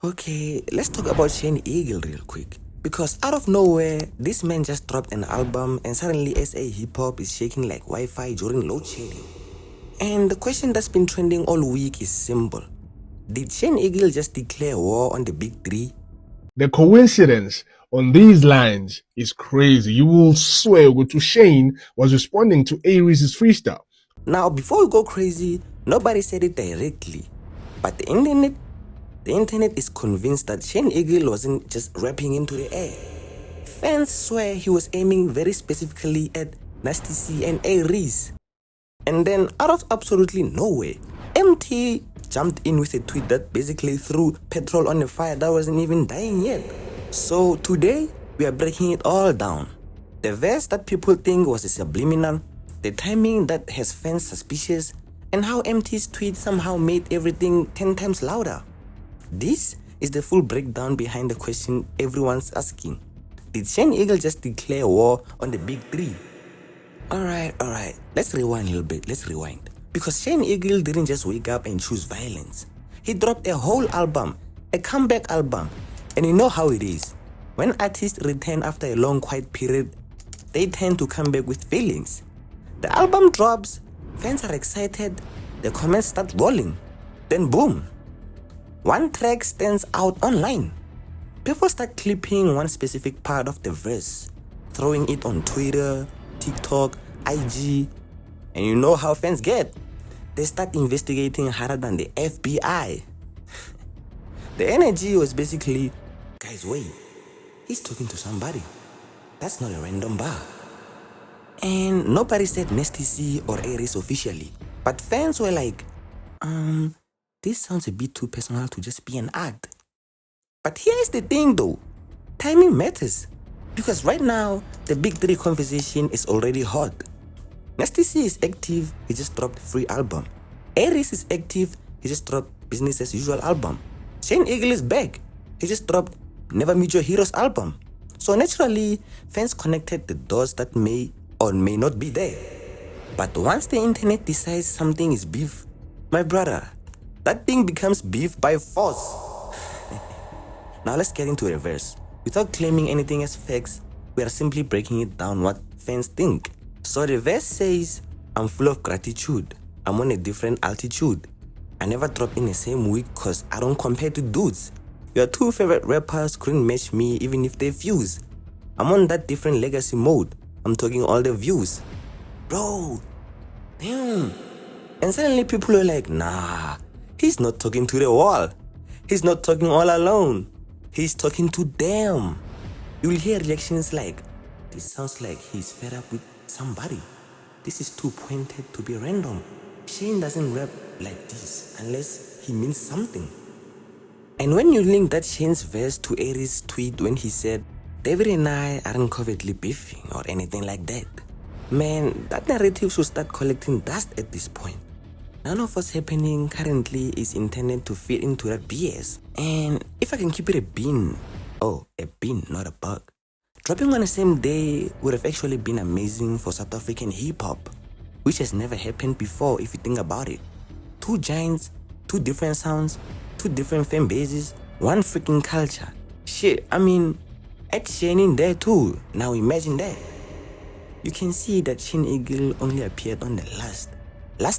Okay, let's talk about Shane Eagle real quick. Because out of nowhere, this man just dropped an album and suddenly SA hip-hop is shaking like Wi-Fi during load shedding. And the question that's been trending all week is simple. Did Shane Eagle just declare war on the big three? The coincidence on these lines is crazy. You will swear Ugotu Shane was responding to A-Reece's freestyle. Now, before we go crazy, nobody said it directly. But the internet is convinced that Shane Eagle wasn't just rapping into the air. Fans swear he was aiming very specifically at Nasty C and A-Reece. And then, out of absolutely nowhere, Emtee jumped in with a tweet that basically threw petrol on a fire that wasn't even dying yet. So today, we are breaking it all down. The verse that people think was a subliminal, the timing that has fans suspicious, and how Emtee's tweet somehow made everything 10 times louder. This is the full breakdown behind the question everyone's asking. Did Shane Eagle just declare war on the big three? Alright, let's rewind a little bit, Because Shane Eagle didn't just wake up and choose violence. He dropped a whole album, a comeback album. And you know how it is. When artists return after a long quiet period, they tend to come back with feelings. The album drops, fans are excited, the comments start rolling. Then boom, one track stands out online. People start clipping one specific part of the verse, throwing it on Twitter, TikTok, IG, and you know how fans get. They start investigating harder than the FBI. The energy was basically, guys, wait, he's talking to somebody. That's not a random bar. And nobody said Nasty C or A-Reece officially. But fans were like, this sounds a bit too personal to just be an act. But here's the thing though, timing matters. Because right now, the big three conversation is already hot. Nasty C is active, he just dropped free album. A-Reece is active, he just dropped business as usual album. Shane Eagle is back, he just dropped Never Meet Your Heroes album. So naturally, fans connected the dots that may or may not be there. But once the internet decides something is beef, my brother, that thing becomes beef by force. Now let's get into the verse. Without claiming anything as facts, we are simply breaking it down what fans think. So the verse says, I'm full of gratitude. I'm on a different altitude. I never drop in the same week cause I don't compare to dudes. Your two favorite rappers couldn't match me even if they fuse. I'm on that different legacy mode. I'm talking all the views. Bro, damn. And suddenly people are like, nah, he's not talking to the wall. He's not talking all alone. He's talking to them. You will hear reactions like, this sounds like he's fed up with somebody. This is too pointed to be random. Shane doesn't rap like this unless he means something. And when you link that Shane's verse to A-Reece's tweet when he said, David and I aren't covertly beefing or anything like that, man, that narrative should start collecting dust at this point. None of what's happening currently is intended to fit into that BS. And if I can keep it a bean, not a bug, dropping on the same day would have actually been amazing for South African hip-hop, which has never happened before if you think about it. Two giants, two different sounds, two different fan bases, one freaking culture. Shit, I mean, Ed Shane in there too. Now imagine that. You can see that Shane Eagle only appeared on the last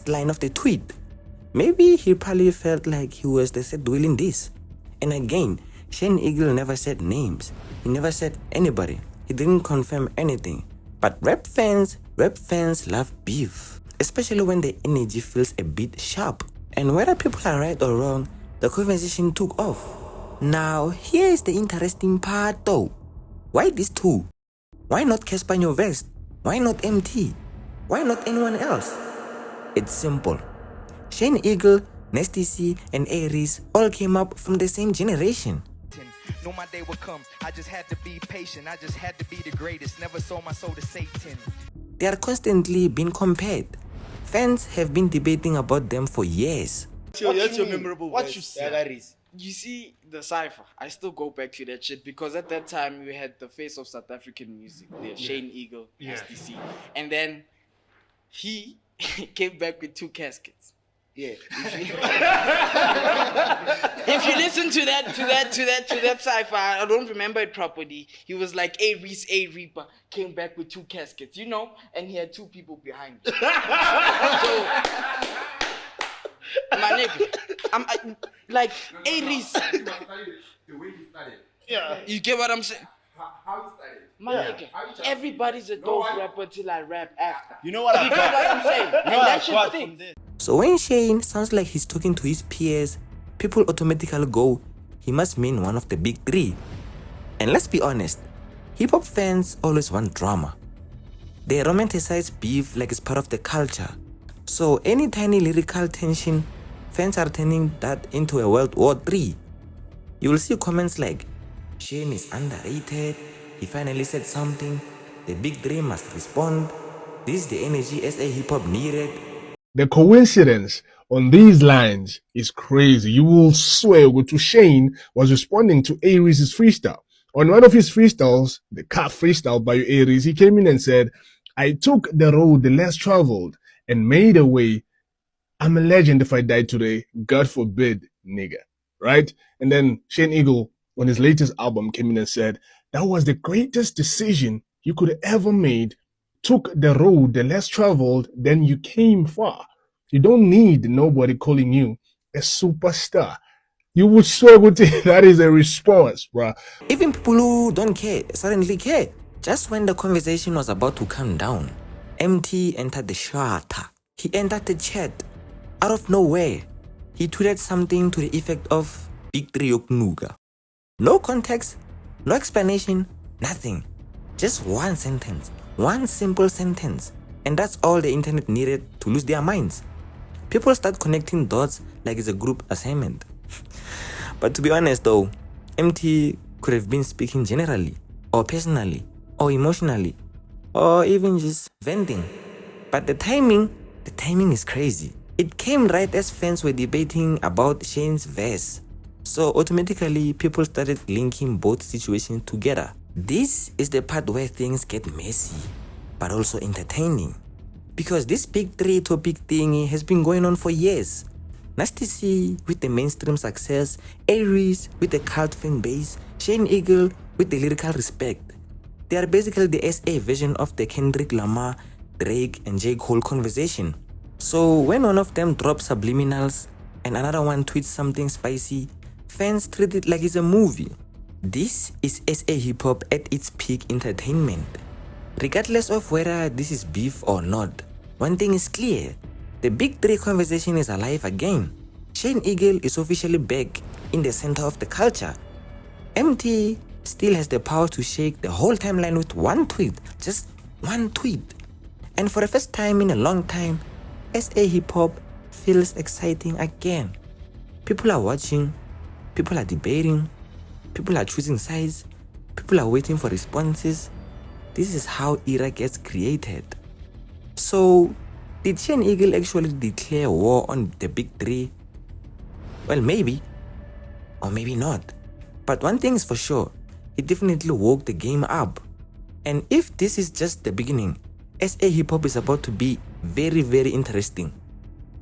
line of the tweet. Maybe he probably felt like he was the third wheel in this. And again, Shane Eagle never said names. He never said anybody. He didn't confirm anything. But rap fans love beef, especially when the energy feels a bit sharp. And whether people are right or wrong, the conversation took off. Now, here is the interesting part though. Why these two? Why not Casper Nyovest? Why not Emtee? Why not anyone else? It's simple. Shane Eagle, Nasty C, and A-Reece all came up from the same generation. Know my day would come. I just had to be patient. I just had to be the greatest. Never sold my soul to Satan. They are constantly being compared. Fans have been debating about them for years. That's your memorable What verse, you see? A-Reece. You see the cipher. I still go back to that shit because at that time we had the face of South African music, the Shane Eagle, SDC, and then he came back with two caskets. Yeah. If you listen to that cipher, I don't remember it properly. He was like A-Reece, A-Reaper, came back with 2 caskets, you know, and he had 2 people behind him. So, my nigga, like A-Reece. The way he started. Yeah. You get what I'm saying? How he started. My nigga, everybody's a dope rapper till I rap after. You know what? You get what I'm saying? And that shit stinks. So when Shane sounds like he's talking to his peers, people automatically go, he must mean one of the big 3. And let's be honest, hip-hop fans always want drama. They romanticize beef like it's part of the culture. So any tiny lyrical tension, fans are turning that into a World War III. You will see comments like, Shane is underrated, he finally said something, the big 3 must respond, this is the energy SA hip-hop needed. The coincidence on these lines is crazy. You will swear to Shane was responding to A-Reece's freestyle. On one of his freestyles, the cat freestyle by A-Reece, he came in and said, I took the road the less traveled and made a way. I'm a legend if I die today. God forbid, nigga. Right? And then Shane Eagle, on his latest album, came in and said, that was the greatest decision you could ever made. Took the road the less traveled, then you came far. You don't need nobody calling you a superstar. You would swear with it, that is a response, bruh. Even people who don't care suddenly care. Just when the conversation was about to calm down, Emtee entered the shelter. He entered the chat. Out of nowhere, he tweeted something to the effect of Big 3 Yoknuga. No context, no explanation, nothing. Just one sentence, one simple sentence. And that's all the internet needed to lose their minds. People start connecting dots like it's a group assignment. But to be honest though, Emtee could have been speaking generally, or personally, or emotionally, or even just venting. But the timing is crazy. It came right as fans were debating about Shane's verse. So automatically people started linking both situations together. This is the part where things get messy, but also entertaining. Because this big 3 topic thing has been going on for years. Nasty C with the mainstream success, A-Reece with the cult fan base, Shane Eagle with the lyrical respect. They are basically the SA version of the Kendrick Lamar, Drake and J. Cole conversation. So when one of them drops subliminals and another one tweets something spicy, fans treat it like it's a movie. This is SA hip-hop at its peak entertainment. Regardless of whether this is beef or not, one thing is clear. The big 3 conversation is alive again. Shane Eagle is officially back in the center of the culture. Emtee still has the power to shake the whole timeline with one tweet. Just one tweet. And for the first time in a long time, SA hip-hop feels exciting again. People are watching, people are debating, people are choosing sides, people are waiting for responses. This is how era gets created. So, did Shane Eagle actually declare war on the big 3? Well, maybe, or maybe not. But one thing is for sure, he definitely woke the game up. And if this is just the beginning, SA hip-hop is about to be very, very interesting.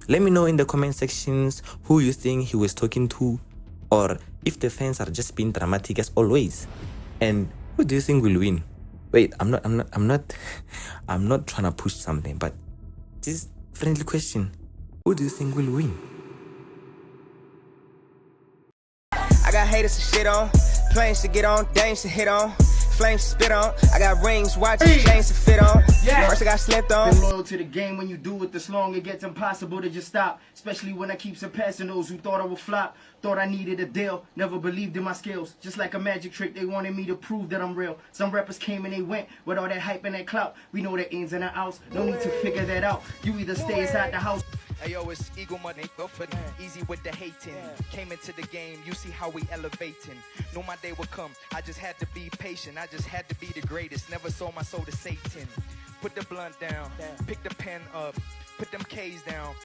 Let me know in the comment sections who you think he was talking to, or if the fans are just being dramatic as always. And who do you think will win? Wait, I'm not trying to push something, but just friendly question. Who do you think will win? I got haters to shit on, planes to get on, dames to hit on, flames to spit on. I got rings, watches, chains to fit on. First I got slept on. Been loyal to the game. When you do it this long, it gets impossible to just stop. Especially when I keep surpassing those who thought I would flop. Thought I needed a deal, never believed in my skills. Just like a magic trick, they wanted me to prove that I'm real. Some rappers came and they went with all that hype and that clout. We know the ins and the outs, no need to figure that out. You either stay inside the house. Ayo, it's Eagle Money, go for the easy with the hating. Came into the game, you see how we elevating. Knew my day would come, I just had to be patient. I just had to be the greatest, never sold my soul to Satan. Put the blunt down, pick the pen up, put them K's down.